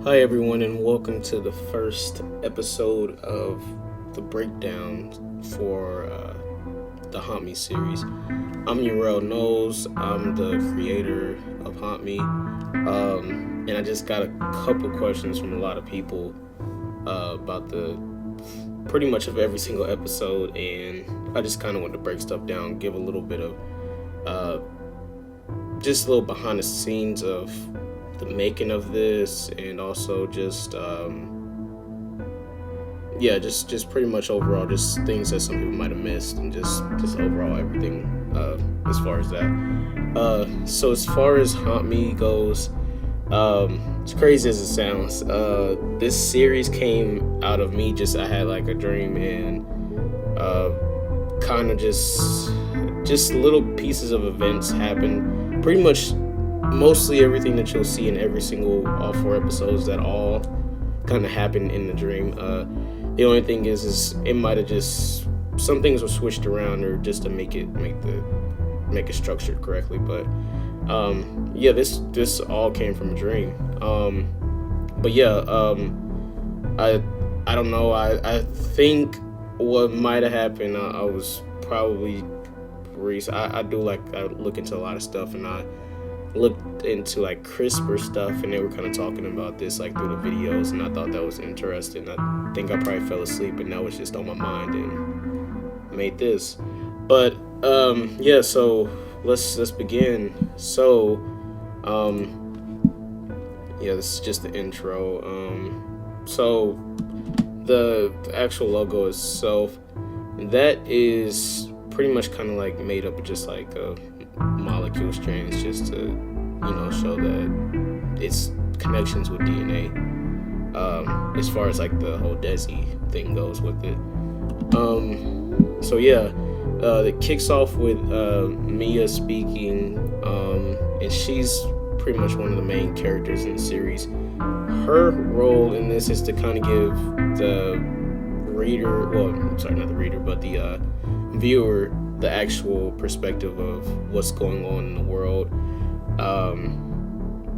Hi, everyone, and welcome to the first episode of the breakdown for the Haunt Me series. I'm Urel Knowles. I'm the creator of Haunt Me, and I just got a couple questions from a lot of people about the pretty much of every single episode, and I just kind of want to break stuff down, give a little bit of just a little behind the scenes of the making of this, and also just just pretty much overall just things that some people might have missed, and just overall everything as far as that. So as far as Haunt Me goes, as crazy as it sounds, this series came out of me. I had like a dream, and kind of just little pieces of events happen. Pretty much mostly everything that you'll see in all 4 episodes, that all kind of happened in the dream. The only thing is it might have just, some things were switched around, or just to make it structured correctly. But this all came from a dream. I don't know. I think what might have happened, I was probably I look into a lot of stuff, and I looked into like CRISPR stuff, and they were kind of talking about this like through the videos, and I thought that was interesting. I think I probably fell asleep, and that was just on my mind and made this. But so let's begin. So this is just the intro. So the actual logo itself, that is pretty much kind of like made up of just like molecule strands, just to show that it's connections with DNA, as far as like the whole Desi thing goes with it. It kicks off with Mia speaking, and she's pretty much one of the main characters in the series. Her role in this is to kind of give the reader, not the reader, but the viewer, the actual perspective of what's going on in the world,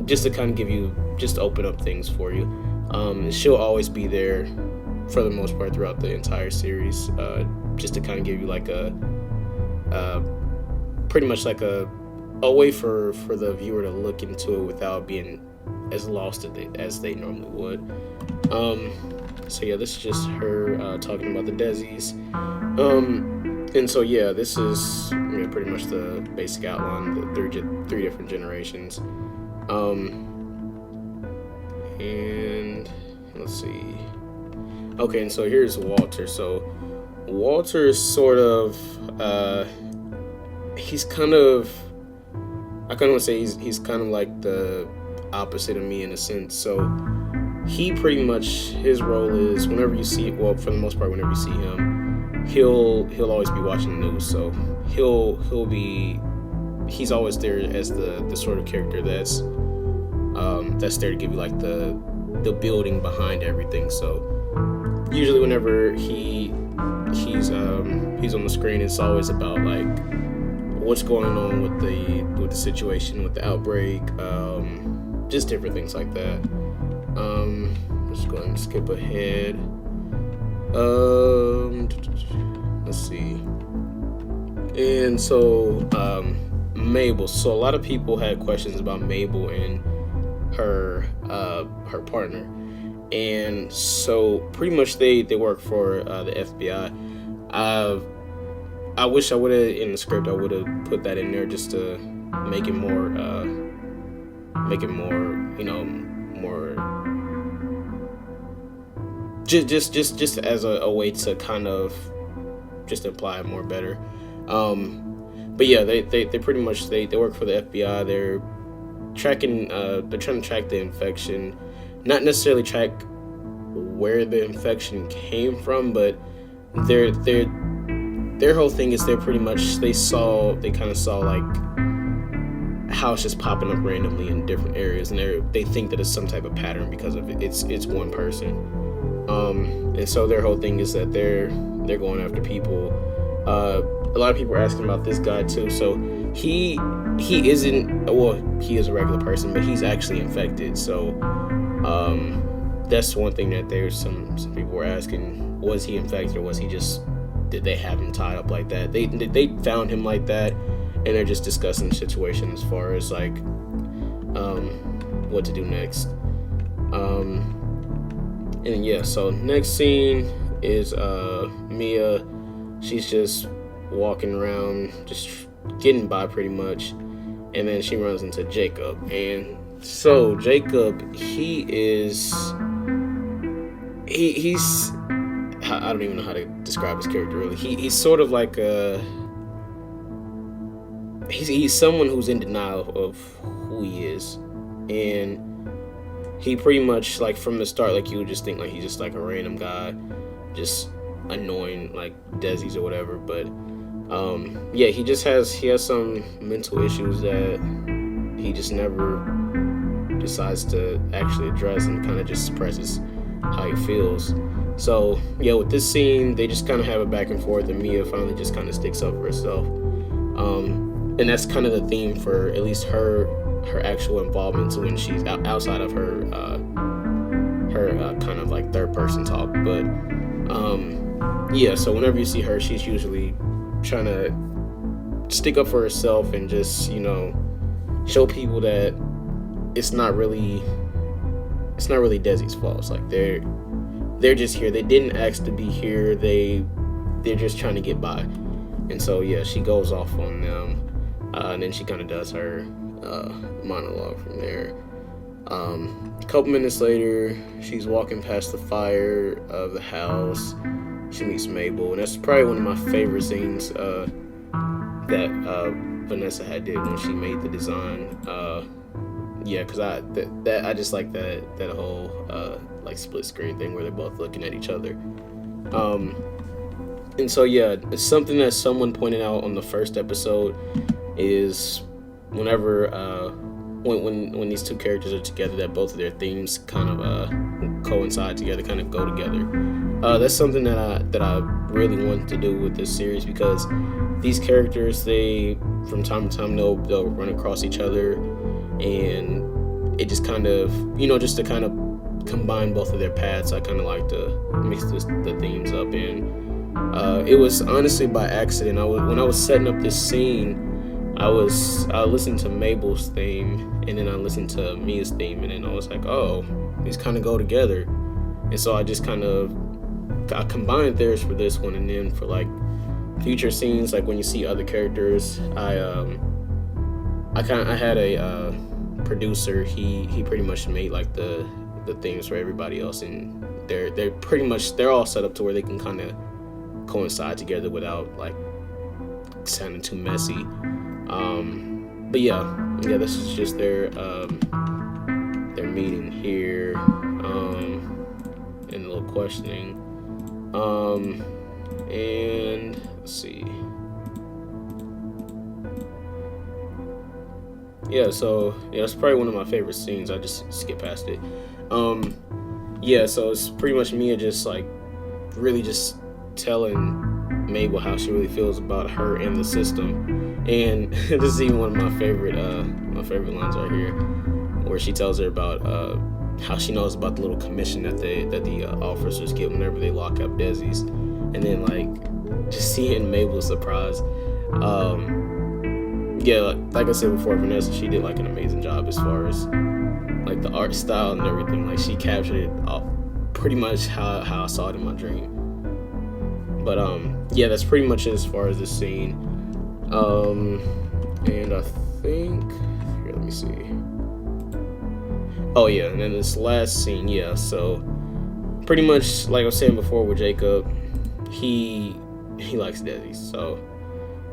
just to kind of give you, just open up things for you. She'll always be there for the most part throughout the entire series, just to kind of give you like pretty much like a way for the viewer to look into it without being as lost as they normally would. This is just her talking about the Desis. This is pretty much the basic outline, the three different generations. And let's see. Okay, and so here's Walter. So Walter is sort of, he's kind of, I kind of want to say he's kind of like the opposite of me in a sense. So he pretty much, his role is, for the most part, whenever you see him, he'll always be watching the news. So he's always there as the sort of character that's there to give you like the building behind everything. So usually whenever he's on the screen, it's always about like what's going on with the situation, with the outbreak, just different things like that. Let's go ahead and skip ahead. Let's see. And so Mabel. So a lot of people had questions about Mabel and her partner, and so pretty much they work for the FBI. I wish I would have, in the script, I would have put that in there just to make it more just as a way to kind of just imply it more better. They pretty much they work for the FBI. They're trying to track the infection, not necessarily track where the infection came from, but their whole thing is they kind of saw like how it's just popping up randomly in different areas, and they think that it's some type of pattern because of it. It's one person, and so their whole thing is that they're going after people. A lot of people are asking about this guy too. So he is a regular person, but he's actually infected. So That's one thing that there's some people were asking: was he infected, or was he just, did they have him tied up like that? They found him like that, and they're just discussing the situation as far as like what to do next. And yeah, so next scene is Mia. She's just walking around, just getting by pretty much, and then she runs into Jacob. And so Jacob, he's I don't even know how to describe his character really. He's sort of like he's someone who's in denial of who he is, and he pretty much, like, from the start, like, you would just think like he's just like a random guy, just annoying like Desi's or whatever. But yeah, he has some mental issues that he just never decides to actually address, and kind of just suppresses how he feels. So yeah, with this scene, they just kind of have a back and forth, and Mia finally just kind of sticks up for herself. And that's kind of the theme for at least her actual involvement, when she's outside of her kind of like third person talk. But yeah, so whenever you see her, she's usually trying to stick up for herself and just, you know, show people that it's not really Desi's fault. It's like they're just here. They didn't ask to be here. They're just trying to get by. And so yeah, she goes off on them, and then she kind of does her monologue from there. A couple minutes later, she's walking past the fire of the house. She meets Mabel, and that's probably one of my favorite scenes that Vanessa had did when she made the design. Yeah, because I just like that whole like split screen thing where they're both looking at each other. And so yeah, it's something that someone pointed out on the first episode is whenever when these two characters are together, that both of their themes kind of coincide together, kind of go together. That's something that I really wanted to do with this series, because these characters, they from time to time they'll run across each other, and it just kind of, you know, just to kind of combine both of their paths, I kind of like to mix the themes up. And it was honestly by accident. When I was setting up this scene, I listened to Mabel's theme, and then I listened to Mia's theme, and then I was like, oh, these kind of go together. And so I just kind of combined theirs for this one, and then for like future scenes, like when you see other characters, I had a producer. He pretty much made like the themes for everybody else, and they're all set up to where they can kind of coincide together without like sounding too messy. But yeah, this is just their meeting here, and a little questioning. And let's see. Yeah, so yeah, it's probably one of my favorite scenes. I just skip past it. Yeah, so it's pretty much Mia just like really just telling Mabel how she really feels about her and the system. And this is even one of my favorite lines right here, where she tells her about how she knows about the little commission that the officers get whenever they lock up Desi's, and then like just seeing Mabel's surprise. Yeah, like I said before, Vanessa, she did like an amazing job as far as like the art style and everything. Like she captured it pretty much how I saw it in my dream. But yeah, that's pretty much it as far as this scene. And I think here, let me see. Oh yeah, and then this last scene, yeah. So pretty much like I was saying before with Jacob, he likes Desi, so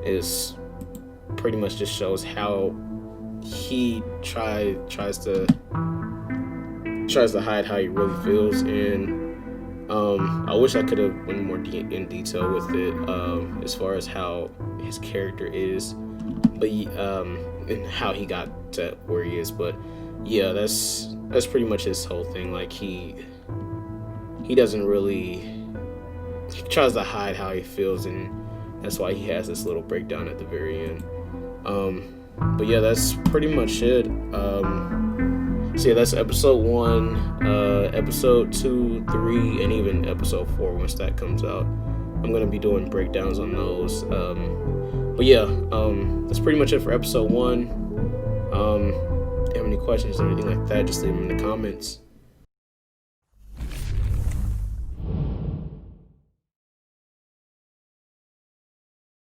it's pretty much just shows how he tries to hide how he really feels. And I wish I could have went more in detail with it, as far as how his character is, but and how he got to where he is. But yeah, that's pretty much his whole thing. Like he doesn't really, he tries to hide how he feels, and that's why he has this little breakdown at the very end. But yeah, that's pretty much it. So yeah, that's episode 1, episode 2, 3, and even episode 4 once that comes out. I'm gonna be doing breakdowns on those. But yeah, that's pretty much it for episode 1. If you have any questions or anything like that, just leave them in the comments.